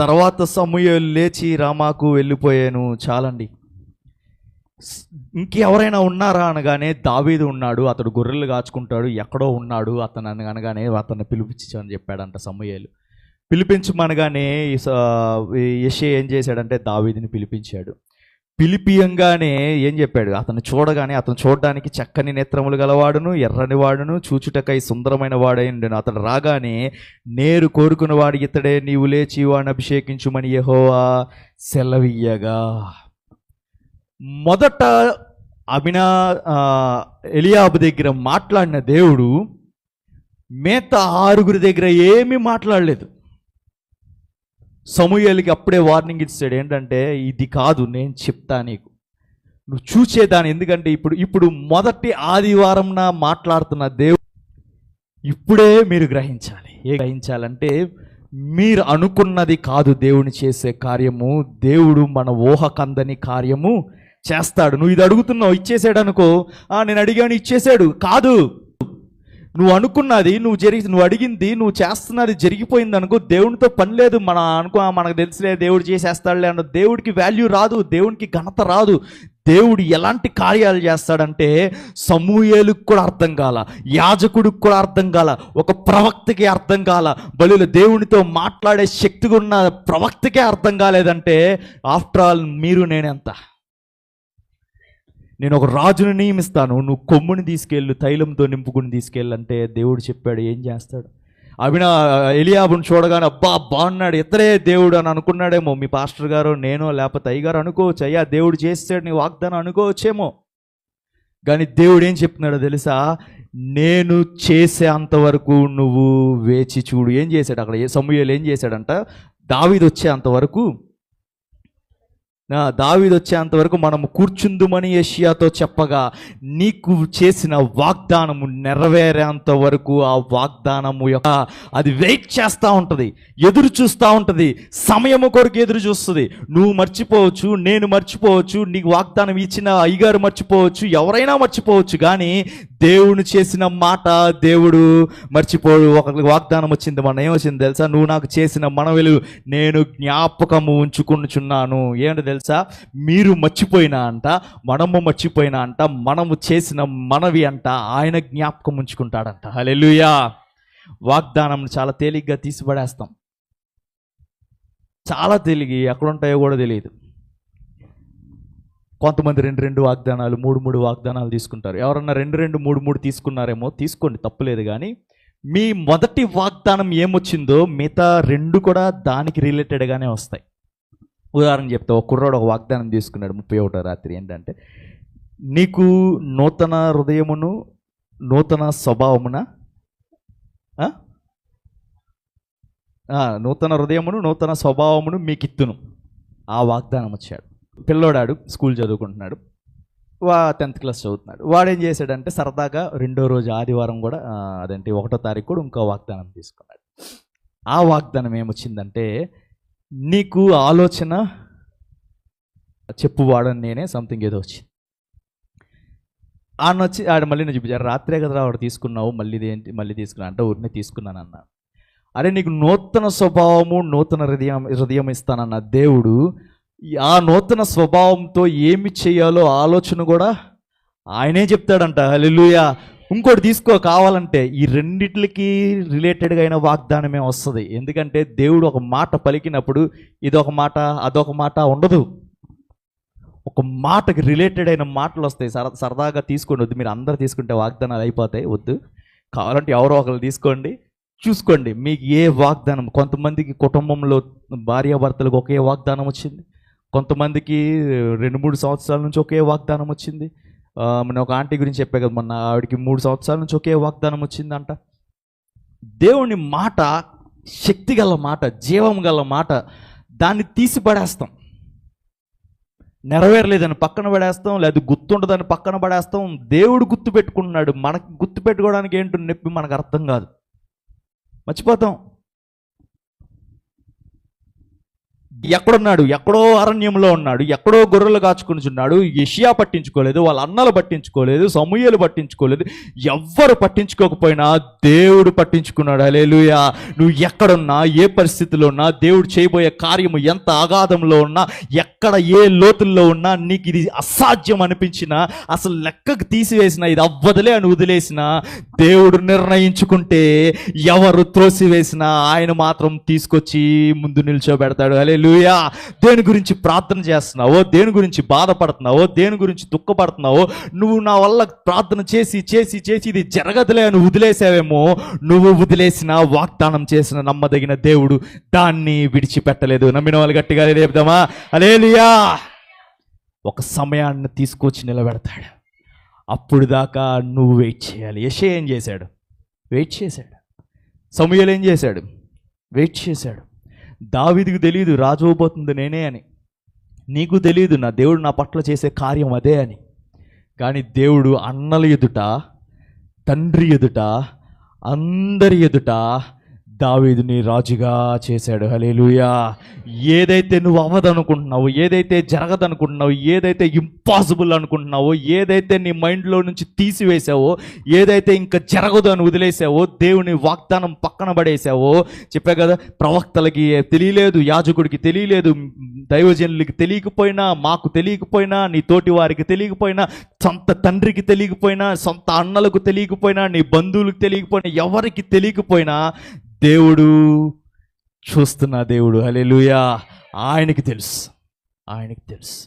తర్వాత సమూయేలు లేచి రామాకు వెళ్ళిపోయాను. చాలండి. ఇంకెవరైనా ఉన్నారా అనగానే దావీదు ఉన్నాడు, అతడు గొర్రెలు కాచుకుంటాడు, ఎక్కడో ఉన్నాడు అతను అనగానే అతన్ని పిలిపించని చెప్పాడంట సమూయేలు. పిలిపించమనగానే యెషయా ఏం చేశాడంటే దావీదుని పిలిపించాడు. పిలిపియంగానే ఏం చెప్పాడు? అతను చూడడానికి చక్కని నేత్రములు గలవాడును, ఎర్రని వాడును, చూచుటకై సుందరమైన వాడైండును. అతడు రాగానే, నేరు కోరుకున్న వాడు ఇతడే, నీవు లేచి వాడిని అభిషేకించుమని యెహోవా సెలవీయగా. మొదట ఎలియాబు దగ్గర మాట్లాడిన దేవుడు మిగతా 6 దగ్గర ఏమీ మాట్లాడలేదు. సమూయేలుకి అప్పుడే వార్నింగ్ ఇచ్చాడు. ఏంటంటే, ఇది కాదు, నేను చెప్తా నీకు, నువ్వు చూసేదాన్ని. ఎందుకంటే ఇప్పుడు మొదటి ఆదివారంన మాట్లాడుతున్న దేవుడు ఇప్పుడే మీరు గ్రహించాలి. గ్రహించాలంటే, మీరు అనుకున్నది కాదు దేవుని చేసే కార్యము. దేవుడు మన ఊహకందని కార్యము చేస్తాడు. నువ్వు ఇది అడుగుతున్నావు, ఇచ్చేసాడు అనుకో, నేను అడిగాను ఇచ్చేసాడు కాదు. నువ్వు అనుకున్నది, నువ్వు అడిగింది, నువ్వు చేస్తున్నది జరిగిపోయింది అనుకో, దేవునితో పని లేదు. మనకు తెలిసిలే దేవుడు చేసేస్తాడులే అన్న. దేవుడికి వాల్యూ రాదు, దేవునికి ఘనత రాదు. దేవుడు ఎలాంటి కార్యాలు చేస్తాడంటే, సమూయేలుకు కూడా అర్థం కాల, యాజకుడికి కూడా అర్థం కాల, ఒక ప్రవక్తకి అర్థం కాల, బలిలో దేవునితో మాట్లాడే శక్తిగా ఉన్న ప్రవక్తకే అర్థం కాలేదంటే, ఆఫ్టర్ ఆల్ మీరు నేనెంత? నేను ఒక రాజును నియమిస్తాను, నువ్వు కొమ్ముని తీసుకెళ్ళు, తైలంతో నింపుకుని తీసుకెళ్ళంటే దేవుడు చెప్పాడు. ఏం చేస్తాడు? ఎలియాబుని చూడగానే అబ్బా బాగున్నాడు, ఇతరే దేవుడు అని అనుకున్నాడేమో మీ పాస్టర్ గారు, నేను లేకపోతే అయ్యగారు అనుకోవచ్చు. అయ్యా దేవుడు చేస్తాడు నీ వాగ్దానం అనుకోవచ్చేమో. కానీ దేవుడు ఏం చెప్తున్నాడో తెలుసా? నేను చేసే అంతవరకు నువ్వు వేచి చూడు. ఏం చేశాడు అక్కడ? సమూయేలు ఏం చేశాడంట? దావీదు వచ్చే అంతవరకు దావీదు వచ్చేంత వరకు మనము కూర్చుందుమని యెషయాతో చెప్పగా, నీకు చేసిన వాగ్దానము నెరవేరేంత వరకు ఆ వాగ్దానము యొక్క అది వెయిట్ చేస్తూ ఉంటుంది, ఎదురు చూస్తూ ఉంటుంది, సమయము కొరకు ఎదురు చూస్తుంది. నువ్వు మర్చిపోవచ్చు, నేను మర్చిపోవచ్చు, నీకు వాగ్దానం ఇచ్చిన అయ్యగారు మర్చిపోవచ్చు, ఎవరైనా మర్చిపోవచ్చు, కానీ దేవుడు చేసిన మాట దేవుడు మర్చిపోడు. ఒకరికి వాగ్దానం వచ్చింది, మన ఏమొచ్చింది తెలుసా? నువ్వు నాకు చేసిన మనవిలు నేను జ్ఞాపకము ఉంచుకొనుచున్నాను. ఏంటో తెలుసా? మీరు మర్చిపోయినా అంట, మనము మర్చిపోయినా అంట, మనము చేసిన మనవి అంట ఆయన జ్ఞాపకం ఉంచుకుంటాడంట. హల్లెలూయా. వాగ్దానం చాలా తేలిగ్గా తీసిపడేస్తాం, చాలా తేలిగి ఎక్కడుంటాయో కూడా తెలియదు. కొంతమంది 2 వాగ్దానాలు 3 వాగ్దానాలు తీసుకుంటారు. ఎవరన్నా 2 3 తీసుకున్నారేమో, తీసుకోండి, తప్పులేదు. కానీ మీ మొదటి వాగ్దానం ఏమొచ్చిందో మిగతా 2 కూడా దానికి రిలేటెడ్గానే వస్తాయి. ఉదాహరణ చెప్తా, ఒక కుర్రాడు ఒక వాగ్దానం తీసుకున్నాడు 31వ రాత్రి. ఏంటంటే, నీకు నూతన హృదయమును నూతన స్వభావమున నూతన హృదయమును నూతన స్వభావమును మీకు ఇత్తును. ఆ వాగ్దానం వచ్చాడు. పిల్లోడాడు, స్కూల్ చదువుకుంటున్నాడు, 10th క్లాస్ చదువుతున్నాడు. వాడేం చేశాడంటే సరదాగా 2వ రోజు ఆదివారం కూడా అదేంటి 1వ తారీఖు కూడా ఇంకో వాగ్దానం తీసుకున్నాడు. ఆ వాగ్దానం ఏమొచ్చిందంటే, నీకు ఆలోచన చెప్పువాడని నేనే, సంథింగ్ ఏదో వచ్చింది. ఆడ మళ్ళీ నేను చూపించారు, రాత్రే కదరా వాడు తీసుకున్నావు, మళ్ళీ తీసుకున్నా అంటే ఊరినే తీసుకున్నాను అన్న. అరే, నీకు నూతన స్వభావము నూతన హృదయం ఇస్తానన్న దేవుడు ఆ నూతన స్వభావంతో ఏమి చేయాలో ఆలోచన కూడా ఆయనే చెప్తాడంట. హల్లెలూయా. ఇంకోటి తీసుకో కావాలంటే, ఈ రెండిట్లకి రిలేటెడ్గా అయిన వాగ్దానమే వస్తుంది. ఎందుకంటే దేవుడు ఒక మాట పలికినప్పుడు ఇదొక మాట అదొక మాట ఉండదు, ఒక మాటకి రిలేటెడ్ అయిన మాటలు వస్తాయి. సరదాగా తీసుకోండి, వద్దు. మీరు అందరు తీసుకుంటే వాగ్దానాలు అయిపోతాయి, వద్దు. కావాలంటే ఎవరో ఒకరు తీసుకోండి, చూసుకోండి మీకు ఏ వాగ్దానం. కొంతమందికి కుటుంబంలో భార్యాభర్తలకు ఒకే వాగ్దానం వచ్చింది, కొంతమందికి 2-3 సంవత్సరాల నుంచి ఒకే వాగ్దానం వచ్చింది. మన ఒక ఆంటీ గురించి చెప్పే కదా మొన్న, ఆవిడకి 3 సంవత్సరాల నుంచి ఒకే వాగ్దానం వచ్చిందంట. దేవుని మాట శక్తి గల మాట, జీవం గల మాట, దాన్ని తీసి పడేస్తాం, నెరవేరలేదని పక్కన పడేస్తాం, లేదా గుర్తుండదని పక్కన పడేస్తాం. దేవుడు గుర్తు పెట్టుకుంటున్నాడు, మనకి గుర్తు పెట్టుకోవడానికి ఏంటో నొప్పి మనకు అర్థం కాదు, మర్చిపోతాం. ఎక్కడున్నాడు? ఎక్కడో అరణ్యంలో ఉన్నాడు, ఎక్కడో గొర్రెలు కాచుకుంటున్నాడు. యెషయా పట్టించుకోలేదు, వాళ్ళ అన్నలు పట్టించుకోలేదు, సమూయేలు పట్టించుకోలేదు. ఎవ్వరు పట్టించుకోకపోయినా దేవుడు పట్టించుకున్నాడు. హల్లెలూయా. నువ్వు ఎక్కడున్నా, ఏ పరిస్థితిలో ఉన్నా, దేవుడు చేయబోయే కార్యము ఎంత అగాధంలో ఉన్నా, ఎక్కడ ఏ లోతుల్లో ఉన్నా, నీకు ఇది అసాధ్యం అనిపించినా, అసలు లెక్కకు తీసివేసినా, ఇది అవ్వదులే అని వదిలేసినా, దేవుడు నిర్ణయించుకుంటే ఎవరు త్రోసివేసినా ఆయన మాత్రం తీసుకొచ్చి ముందు నిల్చోబెడతాడు. హల్లెలూయా. దేని గురించి ప్రార్థన చేస్తున్నావో, దేని గురించి బాధపడుతున్నావో, దేని గురించి దుఃఖపడుతున్నావో, నువ్వు నా వల్ల ప్రార్థన చేసి చేసి చేసి ఇది జరగదులే అని వదిలేసావేమో, నువ్వు వదిలేసిన వాగ్దానం చేసిన నమ్మదగిన దేవుడు దాన్ని విడిచిపెట్టలేదు. నమ్మిన వాళ్ళు గట్టిగా చెప్దామా? హల్లెలూయా. ఒక సమయాన్ని తీసుకొచ్చి నిలబెడతాడు. అప్పుడు దాకా నువ్వు వెయిట్ చేయాలి. యెషయా ఏం చేశాడు? వెయిట్ చేశాడు. సమూయేలు ఏం చేశాడు? వెయిట్ చేశాడు. దావీదుకు తెలియదు రాజు అవబోతుంది నేనే అని, నీకు తెలియదు నా దేవుడు నా పట్ల చేసే కార్యం అదే అని. కానీ దేవుడు అన్నల ఎదుట, తండ్రి ఎదుట, అందరి ఎదుట దావీదుని రాజుగా చేశాడు. హల్లెలూయా. ఏదైతే నువ్వు అవ్వదనుకుంటున్నావో, ఏదైతే జరగదనుకుంటున్నావో, ఏదైతే ఇంపాసిబుల్ అనుకుంటున్నావో, ఏదైతే నీ మైండ్లో నుంచి తీసివేసావో, ఏదైతే ఇంకా జరగదు అని వదిలేసావో, దేవుని వాగ్దానం పక్కన పడేసావో, చెప్పా కదా, ప్రవక్తలకి తెలియలేదు, యాజకుడికి తెలియలేదు, దైవజనులకి తెలియకపోయినా, మాకు తెలియకపోయినా, నీ తోటి వారికి తెలియకపోయినా, సొంత తండ్రికి తెలియకపోయినా, సొంత అన్నలకు తెలియకపోయినా, నీ బంధువులకు తెలియకపోయినా, ఎవరికి తెలియకపోయినా దేవుడు చూస్తున్న దేవుడు. హల్లెలూయా. ఆయనకి తెలుసు, ఆయనకి తెలుసు.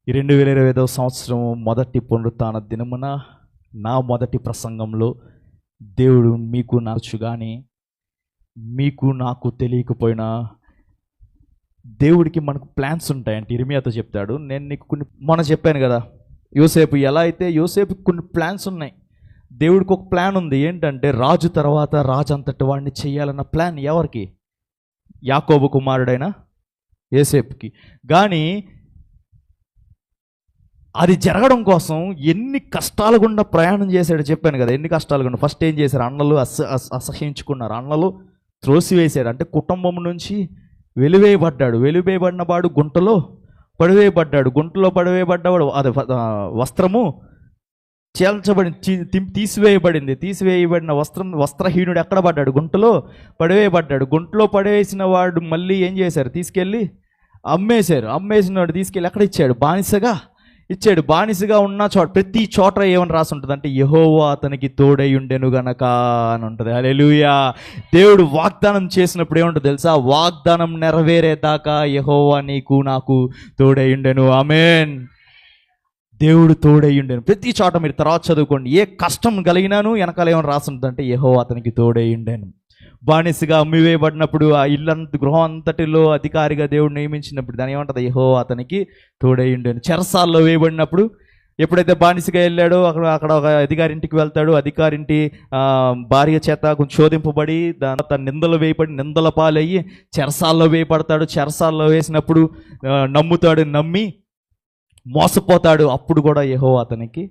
ఈ 2025వ సంవత్సరం మొదటి పునరుత్థాన దినమున నా మొదటి ప్రసంగంలో దేవుడు మీకు నచ్చు, కానీ మీకు నాకు తెలియకపోయినా దేవుడికి మనకు ప్లాన్స్ ఉంటాయంటే ఇర్మియాతో చెప్తాడు. నేను నీకు మొన్న చెప్పాను కదా, యోసేపు ఎలా అయితే, యోసేపుకి కొన్ని ప్లాన్స్ ఉన్నాయి. దేవుడికి ఒక ప్లాన్ ఉంది. ఏంటంటే రాజు తర్వాత రాజు అంతటి వాడిని చేయాలన్న ప్లాన్. ఎవరికి? యాకోబు కుమారుడైన యోసేపుకి. కానీ అది జరగడం కోసం ఎన్ని కష్టాల గుండా ప్రయాణం చేశాడో చెప్పాను కదా. ఎన్ని కష్టాలు గుండా. ఫస్ట్ ఏం చేశారు? అన్నలు అసహ్యించుకున్నారు. అన్నలు త్రోసివేశాడు. అంటే కుటుంబం నుంచి వెలివేయబడ్డాడు. వెలివేయబడిన వాడు గుంటలో పడివేయబడ్డాడు. గుంటలో పడివేయబడ్డవాడు అది వస్త్రము తీసివేయబడింది. తీసివేయబడిన వస్త్రహీనుడు ఎక్కడ పడ్డాడు? గుంటలో పడివేయబడ్డాడు. గుంటలో పడవేసిన వాడు మళ్ళీ ఏం చేశారు? తీసుకెళ్ళి అమ్మేశారు. అమ్మేసిన వాడు తీసుకెళ్ళి ఎక్కడ ఇచ్చాడు? బానిసగా ఇచ్చాడు. బానిసగా ఉన్న చోట ప్రతి చోట ఏమని రాసి ఉంటుంది అంటే యెహోవా అతనికి తోడై ఉండెను గనక అని ఉంటుంది. హల్లెలూయా. దేవుడు వాగ్దానం చేసినప్పుడు ఏముంటుంది తెలుసా? వాగ్దానం నెరవేరేదాకా యెహోవా నీకు నాకు తోడై ఉండెను. ఆమేన్. దేవుడు తోడై ఉండెను. ప్రతి చోట మీరు తర్వాత చదువుకోండి. ఏ కష్టం కలిగినాను వెనకాల ఏమని రాసి ఉంటుందంటే యెహోవా అతనికి తోడై ఉండెను. బానిసగా అమ్మివేయబడినప్పుడు ఆ గృహం అంతటిలో అధికారిగా దేవుడు నియమించినప్పుడు దాని ఏమంటుంది? యెహోవా అతనికి తోడై ఉండెను. చెరసాల్లో వేయబడినప్పుడు ఎప్పుడైతే బానిసగా వెళ్ళాడో అక్కడ ఒక అధికారింటికి వెళ్తాడు. అధికారింటి భార్య చేత కొంచెం శోధింపబడి తన నిందలు వేయబడి నిందల పాలయ్యి చెరసాల్లో వేయబడతాడు. చెరసాల్లో వేసినప్పుడు నమ్ముతాడు. నమ్మి మోసపోతాడు. అప్పుడు కూడా యెహోవా అతనికి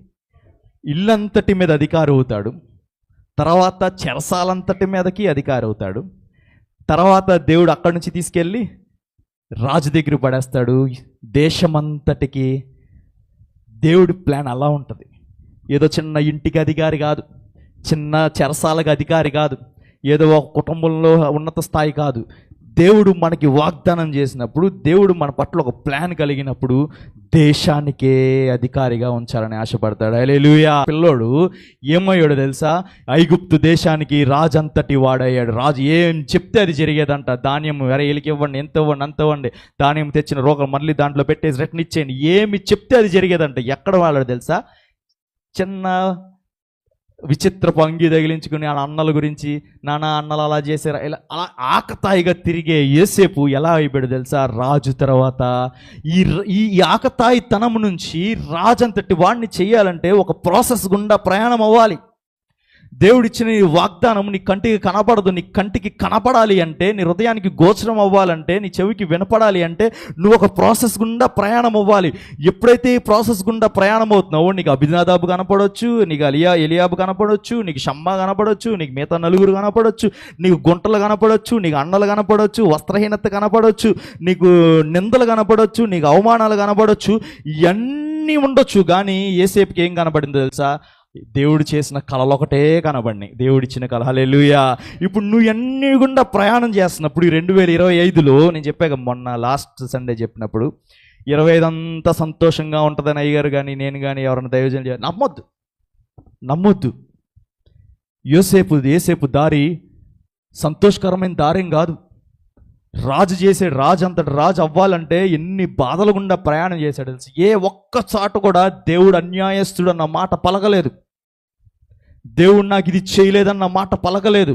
ఇల్లంతటి మీద అధికారి అవుతాడు. తర్వాత చెరసాలంతటి మీదకి అధికారి అవుతాడు. తర్వాత దేవుడు అక్కడి నుంచి తీసుకెళ్ళి రాజు దగ్గర పడేస్తాడు. దేశమంతటికి దేవుడి ప్లాన్ అలా ఉంటుంది. ఏదో చిన్న ఇంటికి అధికారి కాదు, చిన్న చెరసాలకు అధికారి కాదు, ఏదో ఒక కుటుంబంలో ఉన్నత స్థాయి కాదు. దేవుడు మనకి వాగ్దానం చేసినప్పుడు, దేవుడు మన పట్ల ఒక ప్లాన్ కలిగినప్పుడు దేశానికే అధికారిగా ఉంచాలని ఆశపడతాడు. హల్లెలూయా. పిల్లోడు ఏమయ్యాడు తెలుసా? ఐగుప్తు దేశానికి రాజంతటి వాడయ్యాడు. రాజు ఏం చెప్తే అది జరిగేదంట. ధాన్యం ఎలికి ఇవ్వండి, ఎంత ఇవ్వండి అంత ఇవ్వండి, ధాన్యం తెచ్చిన రోగం మళ్ళీ దాంట్లో పెట్టేసి రిటర్న్ ఇచ్చేయండి, ఏమి చెప్తే అది జరిగేదంట. ఎక్కడ వాడాడు తెలుసా? చిన్న విచిత్రపు అంగి తగిలించుకుని ఆ అన్నల గురించి, నానా అన్నలు అలా చేశారు, ఇలా అలా ఆకతాయిగా తిరిగే యోసేపు ఎలా అయిపోయాడు తెలుసా? రాజు తర్వాత ఈ ఆకతాయితనం నుంచి రాజంతటి వాడిని చేయాలంటే ఒక ప్రాసెస్ గుండా ప్రయాణం అవ్వాలి. దేవుడిచ్చిన ఈ వాగ్దానం నీ కంటికి కనపడదు. నీ కంటికి కనపడాలి అంటే, నీ హృదయానికి గోచరం అవ్వాలంటే, నీ చెవికి వినపడాలి అంటే నువ్వు ఒక ప్రాసెస్ గుండా ప్రయాణం అవ్వాలి. ఎప్పుడైతే ఈ ప్రాసెస్ గుండా ప్రయాణం అవుతున్నావో నీకు అబినాదాబు కనపడవచ్చు, నీకు ఎలియాబు కనపడవచ్చు, నీకు షమ్మా కనపడవచ్చు, నీకు మిగతా నలుగురు కనపడవచ్చు, నీకు గుంటలు కనపడవచ్చు, నీకు అన్నలు కనపడవచ్చు, వస్త్రహీనత కనపడవచ్చు, నీకు నిందలు కనపడవచ్చు, నీకు అవమానాలు కనపడవచ్చు, ఇవన్నీ ఉండొచ్చు. కానీ యోసేపుకి ఏం కనపడిందో తెలుసా? దేవుడు చేసిన కళలు ఒకటే కనబడినాయి. దేవుడిచ్చిన కళ. హల్లెలూయా. ఇప్పుడు నువ్వు ఎన్ని గుండా ప్రయాణం చేస్తున్నప్పుడు ఈ 2025లో నేను చెప్పాక మొన్న లాస్ట్ సండే చెప్పినప్పుడు 25 అంతా సంతోషంగా ఉంటుందని అయ్యగారు కానీ నేను కానీ ఎవరైనా దైవజనం నమ్మొద్దు. యోసేపు దారి సంతోషకరమైన దారేం కాదు. రాజు చేసాడు. రాజు అంతటి రాజు అవ్వాలంటే ఎన్ని బాధల గుండా ప్రయాణం చేశాడు తెలుసు. ఏ ఒక్క చాటు కూడా దేవుడు అన్యాయస్తుడు అన్న మాట పలకలేదు. దేవుడు నాకు ఇది చేయలేదన్న మాట పలకలేదు.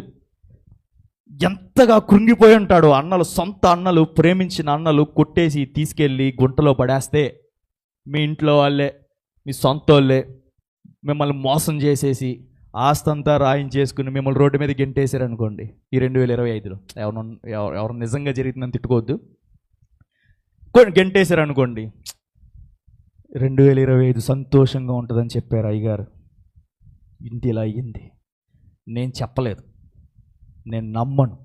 ఎంతగా కృంగిపోయి ఉంటాడు. సొంత అన్నలు, ప్రేమించిన అన్నలు కొట్టేసి తీసుకెళ్ళి గుంటలో పడేస్తే, మీ ఇంట్లో వాళ్ళే, మీ సొంత వాళ్ళే మిమ్మల్ని మోసం చేసేసి ఆస్తంతా రాయించేసుకుని మిమ్మల్ని రోడ్డు మీద గెంటేశారు అనుకోండి. ఈ 2025లో ఎవరు నిజంగా జరిగిందని తిట్టుకోవద్దు. గెంటేశారు అనుకోండి. 2025 సంతోషంగా ఉంటుందని చెప్పారు అయ్యగారు. ఇంటి ఇలా అయ్యింది. నేను చెప్పలేదు, నేను నమ్మను.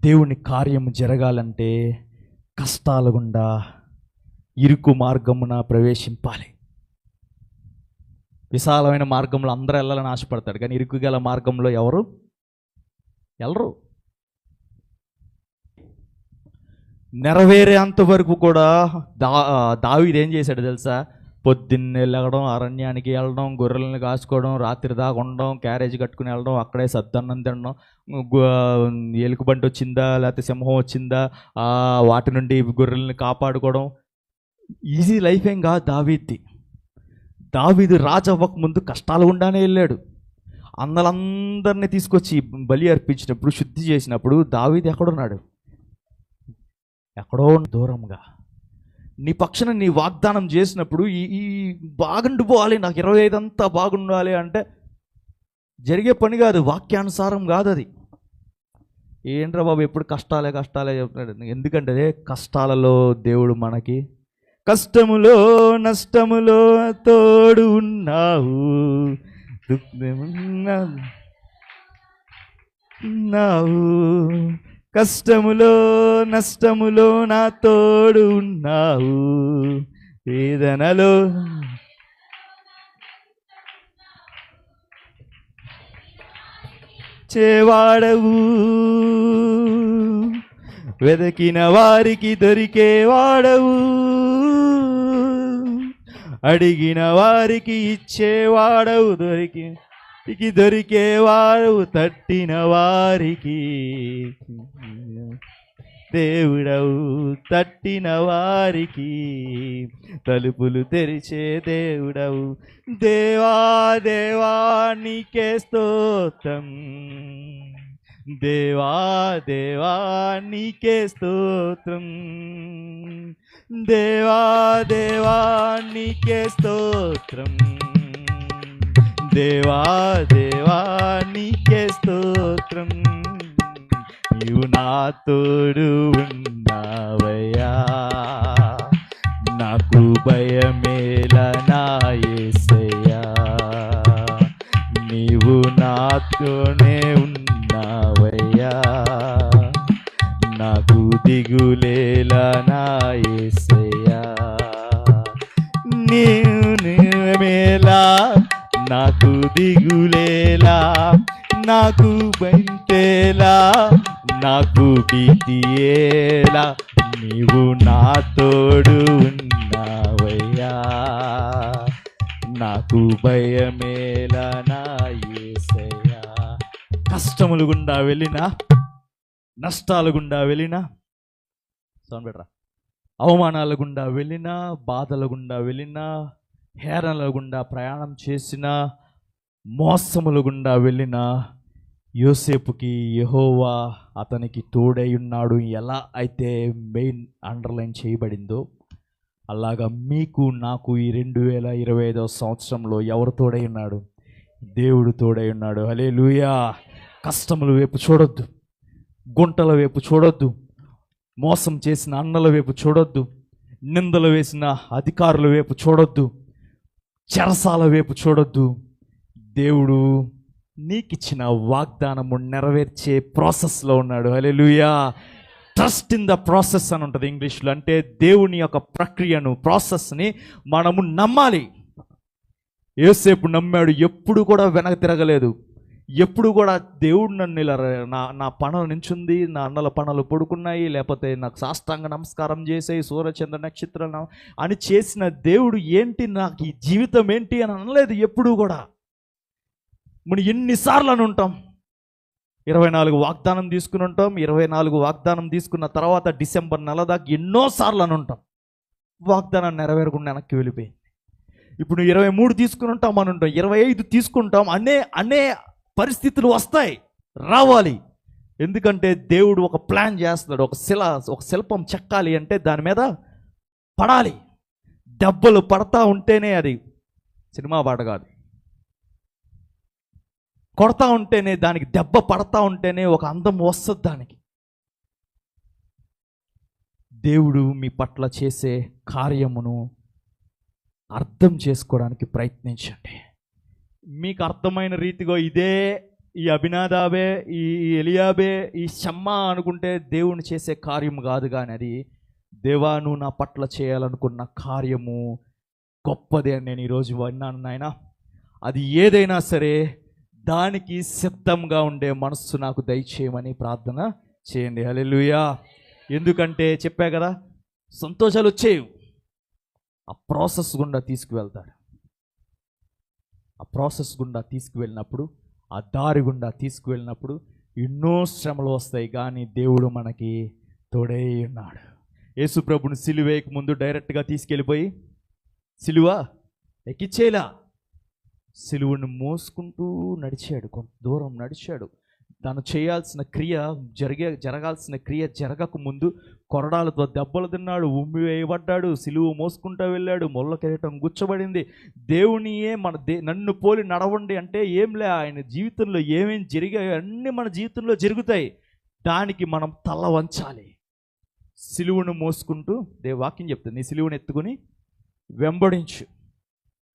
దేవుని కార్యం జరగాలంటే కష్టాల గుండా ఇరుకు మార్గమున ప్రవేశింపాలి. విశాలమైన మార్గంలో అందరూ వెళ్ళాలని ఆశపడతాడు, కానీ ఇరుకు గల మార్గంలో ఎవరు వెళ్ళరు. నెరవేరేంత వరకు కూడా దావీదు ఏం చేశాడు తెలుసా? పొద్దున్నే లేగడం, అరణ్యానికి వెళ్ళడం, గొర్రెలను కాసుకోవడం, రాత్రి దాకా ఉండడం, క్యారేజ్ కట్టుకుని వెళ్ళడం, అక్కడే సద్దన్నం తినడం, ఎలుకబంటి వచ్చిందా లేకపోతే సింహం వచ్చిందా వాటి నుండి గొర్రెల్ని కాపాడుకోవడం. ఈజీ లైఫ్ ఏం కాదు దావీదు రాజు అవ్వక ముందు కష్టాలు గుండానే వెళ్ళాడు. అన్నలందరినీ తీసుకొచ్చి బలి అర్పించినప్పుడు, శుద్ధి చేసినప్పుడు దావీదు ఎక్కడున్నాడు? ఎక్కడో దూరంగా. నీ పక్షాన నీ వాగ్దానం చేసినప్పుడు ఈ బాగుండిపోవాలి, నాకు 25 అంతా బాగుండాలి అంటే జరిగే పని కాదు. వాక్యానుసారం కాదు అది. ఏంట్రా బాబు ఎప్పుడు కష్టాలే కష్టాలే చెప్తున్నాడు. ఎందుకంటే కష్టాలలో దేవుడు మనకి కష్టములో నష్టములో తోడు ఉన్నావు, ఉన్నావు, కష్టములో నష్టములో నా తోడు ఉన్నావు, వేదనలో చేవాడవు, వెదకిన వారికి దొరికేవాడవు, అడిగిన వారికి ఇచ్చేవాడవు, దొరికేవాడవు, తట్టిన వారికి దేవుడవు, తట్టిన వారికి తలుపులు తెరిచే దేవుడవు. దేవా దేవా నీకే స్తోత్రం, దేవా దేవా నీకే స్తోత్రం, దేవా దేవా నీకే స్తోత్రం, దేవా దేవా నీకే స్తోత్రం. నీవు నా తోడు ఉన్నావయ్యా, నాకు భయమేలా నా యేసయ్యా, నీవు నాతోనే ఉన్నావయ్యా, నాకు దిగులేలా నా యేసయ్యా, నీవేలా నాకు దిగులేలా, నాకు బంతేలా, నాకు భీతియేలా, నీవు నా తోడు ఉన్నావయ్యా, నాకు భయమేలా నా యేసయ్యా. కష్టములు గుండా వెళ్ళినా, నష్టాలు గుండా వెళ్ళినా, సౌండ్ బెటరా, అవమానాల గుండా వెళ్ళినా, బాధల గుండా వెళ్ళినా, హేళనల గుండా ప్రయాణం చేసినా, మోసముల గుండా వెళ్ళినా, యోసేపుకి యెహోవా అతనికి తోడై ఉన్నాడు ఎలా అయితే మెయిన్ అండర్లైన్ చేయబడిందో, అలాగా మీకు నాకు ఈ 2025వ సంవత్సరంలో ఎవరు తోడై ఉన్నాడు? దేవుడు తోడై ఉన్నాడు. హల్లెలూయా. కష్టముల వైపు చూడొద్దు, గుంటల వైపు చూడొద్దు, మోసం చేసిన అన్నల వైపు చూడొద్దు, నిందలు వేసిన అధికారుల వైపు చూడొద్దు, చెరసాల వైపు చూడొద్దు. దేవుడు నీకిచ్చిన వాగ్దానము నెరవేర్చే ప్రాసెస్లో ఉన్నాడు. హల్లెలూయా. ట్రస్ట్ ఇన్ ద ప్రాసెస్ అని ఉంటుంది ఇంగ్లీష్లో. అంటే దేవుని యొక్క ప్రక్రియను, ప్రాసెస్ని మనము నమ్మాలి. యోసేపు నమ్మాడు, ఎప్పుడు కూడా వెనక తిరగలేదు. ఎప్పుడు కూడా దేవుడు నన్ను ఇలా నా పనులు నించుంది, నా అన్నల పనులు పడుకున్నాయి, లేకపోతే నాకు సాష్టాంగ నమస్కారం చేసాయి, సూర్యచంద్ర నక్షత్రం అని చేసిన దేవుడు ఏంటి, నాకు ఈ జీవితం ఏంటి అని అనలేదు ఎప్పుడు కూడా. మనం ఎన్నిసార్లు అని ఉంటాం, 24 వాగ్దానం తీసుకుని ఉంటాం. 24 వాగ్దానం తీసుకున్న తర్వాత డిసెంబర్ నెల దాకా ఎన్నోసార్లు అని ఉంటాం, వాగ్దానం నెరవేరకుండా వెనక్కి వెళ్ళిపోయింది. ఇప్పుడు 23 తీసుకుని ఉంటాం అని ఉంటాం, 25 తీసుకుంటాం. అనే పరిస్థితులు వస్తాయి, రావాలి. ఎందుకంటే దేవుడు ఒక ప్లాన్ చేస్తున్నాడు. ఒక శిల్పం చెక్కాలి అంటే దాని మీద పడాలి, దెబ్బలు పడతా ఉంటేనే, అది సినిమా పాట కాదు, కొడతా ఉంటేనే, దానికి దెబ్బ పడతా ఉంటేనే ఒక అందం వస్తుంది దానికి. దేవుడు మీ పట్ల చేసే కార్యమును అర్థం చేసుకోవడానికి ప్రయత్నించండి. మీకు అర్థమైన రీతిగా ఇదే, ఈ అభినాదాబే, ఈ ఎలియాబే, ఈ షమ్మా అనుకుంటే దేవుని చేసే కార్యము కాదు. కానీ అది దేవా నువ్వు నా పట్ల చేయాలనుకున్న కార్యము గొప్పదే అని నేను ఈరోజు విన్నాను నాయన. అది ఏదైనా సరే దానికి సిద్ధంగా ఉండే మనస్సు నాకు దయచేయమని ప్రార్థన చేయండి. హల్లెలూయా. ఎందుకంటే చెప్పా కదా, సంతోషాలు వచ్చేవి, ఆ ప్రాసెస్ గుండా తీసుకువెళ్తాడు. ఆ ప్రాసెస్ గుండా తీసుకువెళ్ళినప్పుడు, ఆ దారి గుండా తీసుకువెళ్ళినప్పుడు ఎన్నో శ్రమలు వస్తాయి, కానీ దేవుడు మనకి తోడై ఉన్నాడు. యేసు ప్రభుని సిలువేకి ముందు డైరెక్ట్గా తీసుకెళ్ళిపోయి సిలువ ఎక్కిచ్చేలా, సిలువను మోసుకుంటూ నడిచాడు, కొంత దూరం నడిచాడు. తను చేయాల్సిన క్రియ జరగాల్సిన క్రియ జరగక ముందు కొరడాలతో దెబ్బలు తిన్నాడు, ఉమ్మి వేయబడ్డాడు, సిలువ మోసుకుంటూ వెళ్ళాడు, ముళ్ళ కిరీటం గుచ్చబడింది. దేవునియే నన్ను పోలి నడవండి అంటే ఏంలే, ఆయన జీవితంలో ఏమేం జరిగాయో అన్నీ మన జీవితంలో జరుగుతాయి. దానికి మనం తల వంచాలి. సిలువను మోసుకుంటూ వాక్యం చెప్తుంది, నీ సిలువను ఎత్తుకుని వెంబడించు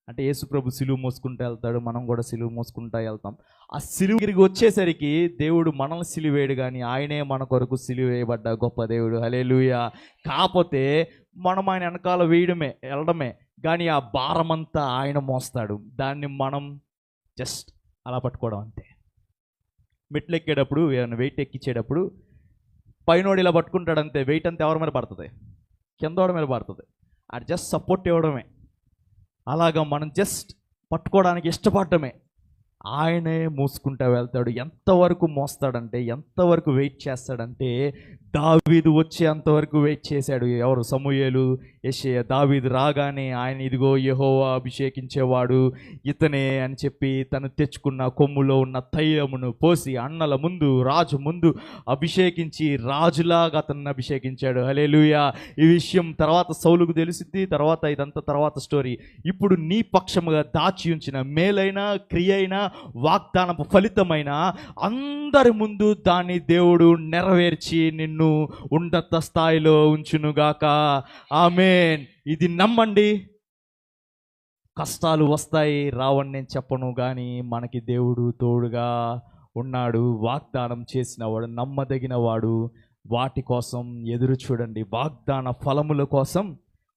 అంటే యేసుప్రభు సిలువ మోసుకుంటూ వెళ్తాడు, మనం కూడా సిలువ మోసుకుంటూ వెళ్తాం. ఆ సిలువ తిరిగి వచ్చేసరికి దేవుడు మనల్ని సిలువేయడు, కానీ ఆయనే మన కొరకు సిలువ వేయబడ్డ గొప్ప దేవుడు. హల్లెలూయా. కాకపోతే మనం ఆయన వెనకాల వెళ్ళడమే, కానీ ఆ భారమంతా ఆయన మోస్తాడు. దాన్ని మనం జస్ట్ అలా పట్టుకోవడం అంతే. మెట్లు ఎక్కేటప్పుడు ఏమైనా వెయిట్ ఎక్కించేటప్పుడు పైనోడు ఇలా పట్టుకుంటాడు అంతే, వెయిట్ అంతా ఎవరి మీద పడుతుంది? కిందోడి మీద పడుతుంది. అది జస్ట్ సపోర్ట్ ఇవ్వడమే. అలాగా మనం జస్ట్ పట్టుకోవడానికి ఇష్టపడటమే. ఆయనే మోసుకుంటూ వెళ్తాడు. ఎంతవరకు మోస్తాడంటే, ఎంతవరకు వెయిట్ చేస్తాడంటే, దావీదు వచ్చేంతవరకు వెయిట్ చేశాడు. ఎవరు? సమూయేలు, యెషయా. దావీదు రాగానే ఆయన ఇదిగో యెహోవా అభిషేకించేవాడు ఇతనే అని చెప్పి తను తెచ్చుకున్న కొమ్ములో ఉన్న తైలమును పోసి అన్నల ముందు, రాజు ముందు అభిషేకించి రాజులాగా అతన్ని అభిషేకించాడు. హల్లెలూయా. ఈ విషయం తర్వాత సౌలుకు తెలిసింది. తర్వాత ఇదంతా తర్వాత స్టోరీ. ఇప్పుడు నీ పక్షముగా దాచి ఉంచిన మేలైన క్రియైన వాగ్దానపు ఫలితమైన అందరి ముందు దాన్ని దేవుడు నెరవేర్చి నిన్ను ఉన్నత స్థాయిలో ఉంచునుగాక. ఆమేన్. ఇది నమ్మండి. కష్టాలు వస్తాయి, రావని నేను చెప్పను, కానీ మనకి దేవుడు తోడుగా ఉన్నాడు. వాగ్దానం చేసిన వాడు నమ్మదగిన వాడు. వాటి కోసం ఎదురు చూడండి. వాగ్దాన ఫలముల కోసం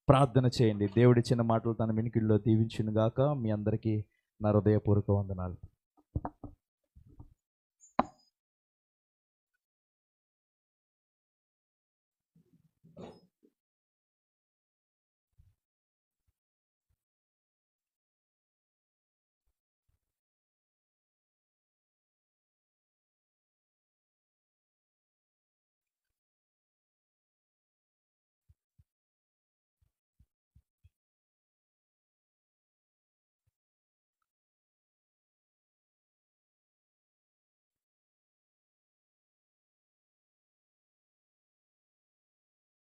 ప్రార్థన చేయండి. దేవుడి చిన్న మాటలు తన వినికిడిలో దీవించునుగాక. మీ అందరికీ నా హృదయపూర్వక వందనాలు.